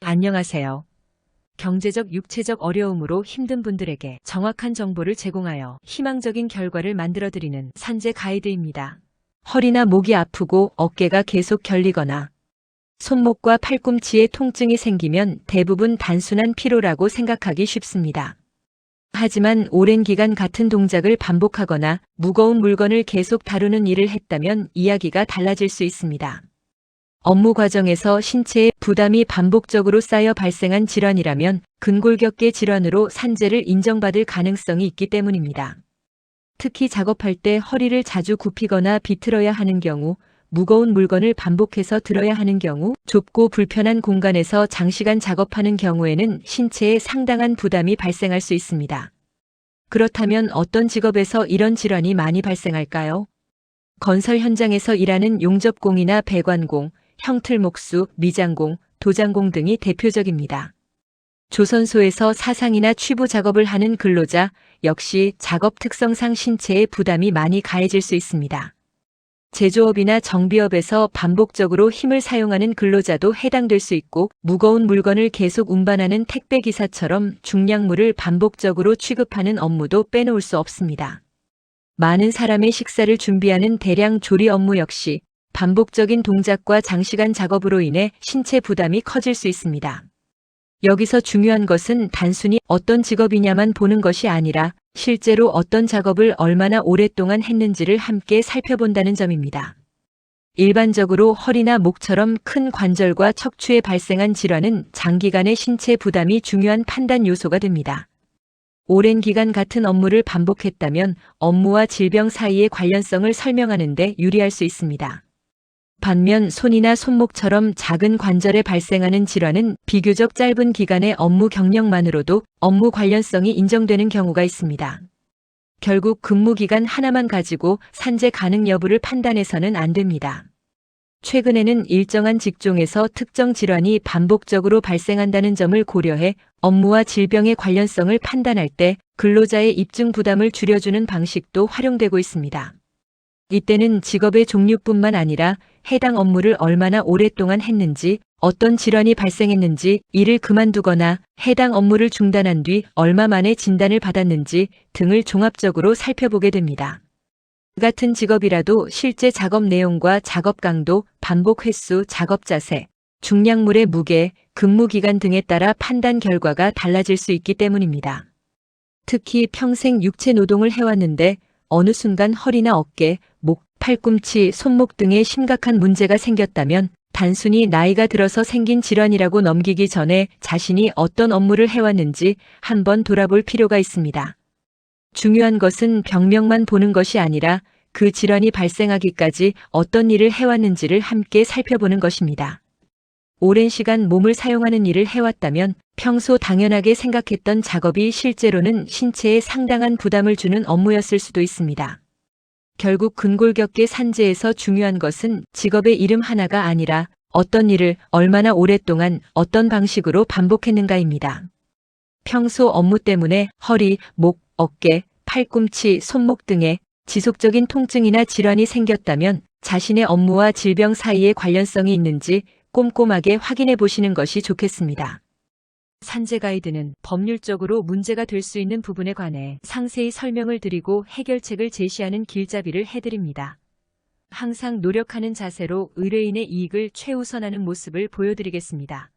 안녕하세요. 경제적, 육체적 어려움으로 힘든 분들에게 정확한 정보를 제공하여 희망적인 결과를 만들어드리는 산재 가이드입니다. 허리나 목이 아프고 어깨가 계속 결리거나 손목과 팔꿈치에 통증이 생기면 대부분 단순한 피로라고 생각하기 쉽습니다. 하지만 오랜 기간 같은 동작을 반복하거나 무거운 물건을 계속 다루는 일을 했다면 이야기가 달라질 수 있습니다. 업무 과정에서 신체에 부담이 반복적으로 쌓여 발생한 질환이라면 근골격계 질환으로 산재를 인정받을 가능성이 있기 때문입니다. 특히 작업할 때 허리를 자주 굽히거나 비틀어야 하는 경우, 무거운 물건을 반복해서 들어야 하는 경우, 좁고 불편한 공간에서 장시간 작업하는 경우에는 신체에 상당한 부담이 발생할 수 있습니다. 그렇다면 어떤 직업에서 이런 질환이 많이 발생할까요? 건설 현장에서 일하는 용접공이나 배관공, 형틀목수, 미장공, 도장공 등이 대표적입니다. 조선소에서 사상이나 취부 작업을 하는 근로자 역시 작업 특성상 신체에 부담이 많이 가해질 수 있습니다. 제조업이나 정비업에서 반복적으로 힘을 사용하는 근로자도 해당될 수 있고, 무거운 물건을 계속 운반하는 택배기사처럼 중량물을 반복적으로 취급하는 업무도 빼놓을 수 없습니다. 많은 사람의 식사를 준비하는 대량 조리 업무 역시 반복적인 동작과 장시간 작업으로 인해 신체 부담이 커질 수 있습니다. 여기서 중요한 것은 단순히 어떤 직업이냐만 보는 것이 아니라 실제로 어떤 작업을 얼마나 오랫동안 했는지를 함께 살펴본다는 점입니다. 일반적으로 허리나 목처럼 큰 관절과 척추에 발생한 질환은 장기간의 신체 부담이 중요한 판단 요소가 됩니다. 오랜 기간 같은 업무를 반복했다면 업무와 질병 사이의 관련성을 설명하는 데 유리할 수 있습니다. 반면 손이나 손목처럼 작은 관절에 발생하는 질환은 비교적 짧은 기간의 업무 경력만으로도 업무 관련성이 인정되는 경우가 있습니다. 결국 근무 기간 하나만 가지고 산재 가능 여부를 판단해서는 안 됩니다. 최근에는 일정한 직종에서 특정 질환이 반복적으로 발생한다는 점을 고려해 업무와 질병의 관련성을 판단할 때 근로자의 입증 부담을 줄여주는 방식도 활용되고 있습니다. 이때는 직업의 종류뿐만 아니라 해당 업무를 얼마나 오랫동안 했는지, 어떤 질환이 발생했는지, 일을 그만두거나 해당 업무를 중단한 뒤 얼마 만에 진단을 받았는지 등을 종합적으로 살펴보게 됩니다. 같은 직업이라도 실제 작업 내용과 작업 강도, 반복 횟수, 작업 자세, 중량물의 무게, 근무 기간 등에 따라 판단 결과가 달라질 수 있기 때문입니다. 특히 평생 육체 노동을 해왔는데 어느 순간 허리나 어깨, 목, 팔꿈치, 손목 등에 심각한 문제가 생겼다면 단순히 나이가 들어서 생긴 질환이라고 넘기기 전에 자신이 어떤 업무를 해왔는지 한번 돌아볼 필요가 있습니다. 중요한 것은 병명만 보는 것이 아니라 그 질환이 발생하기까지 어떤 일을 해왔는지를 함께 살펴보는 것입니다. 오랜 시간 몸을 사용하는 일을 해왔다면 평소 당연하게 생각했던 작업이 실제로는 신체에 상당한 부담을 주는 업무였을 수도 있습니다. 결국 근골격계 산재에서 중요한 것은 직업의 이름 하나가 아니라 어떤 일을 얼마나 오랫동안 어떤 방식으로 반복했는가입니다. 평소 업무 때문에 허리, 목, 어깨, 팔꿈치, 손목 등에 지속적인 통증이나 질환이 생겼다면 자신의 업무와 질병 사이에 관련성이 있는지 꼼꼼하게 확인해 보시는 것이 좋겠습니다. 산재 가이드는 법률적으로 문제가 될 수 있는 부분에 관해 상세히 설명을 드리고 해결책을 제시하는 길잡이를 해드립니다. 항상 노력하는 자세로 의뢰인의 이익을 최우선하는 모습을 보여드리겠습니다.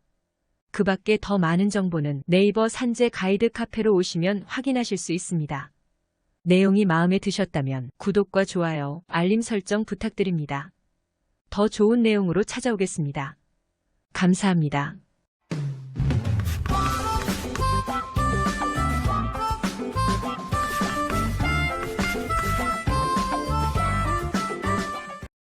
그 밖에 더 많은 정보는 네이버 산재 가이드 카페로 오시면 확인하실 수 있습니다. 내용이 마음에 드셨다면 구독과 좋아요, 알림 설정 부탁드립니다. 더 좋은 내용으로 찾아오겠습니다. 감사합니다.